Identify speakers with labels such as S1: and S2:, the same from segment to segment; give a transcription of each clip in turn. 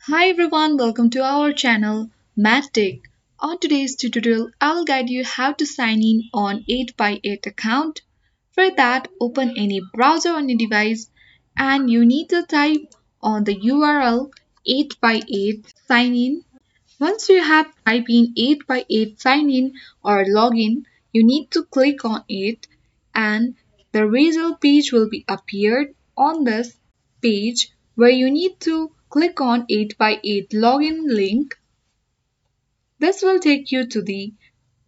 S1: Hi everyone, welcome to our channel MathTech. On today's tutorial, I'll guide you how to sign in on 8x8 account. For that, open any browser on your device and you need to type on the URL 8x8 sign in. Once you have typed in 8x8 sign in or login, you need to click on it and the result page will be appeared on this page where you need to click on 8x8 login link. This will take you to the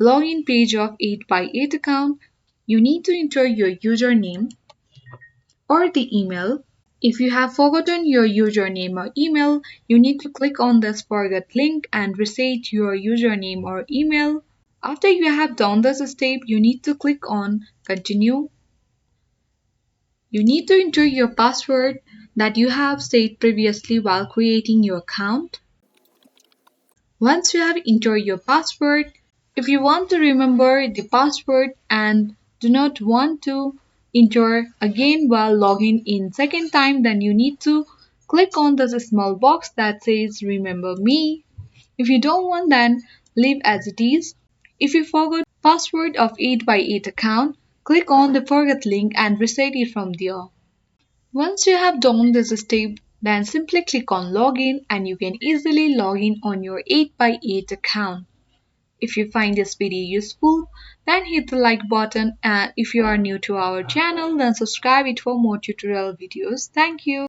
S1: login page of 8x8 account. You need to enter your username or the email. If you have forgotten your username or email, you need to click on this forget link and reset your username or email. After you have done this step, you need to click on continue. You need to enter your password that you have set previously while creating your account. Once you have entered your password, if you want to remember the password and do not want to enter again while logging in second time, then you need to click on this small box that says remember me. If you don't want, then leave as it is. If you forgot password of 8x8 account, click on the forget link and reset it from there. Once you have done this step, then simply click on login and you can easily log in on your 8x8 account. If you find this video useful, then hit the like button, and if you are new to our channel, then subscribe it for more tutorial videos. Thank you.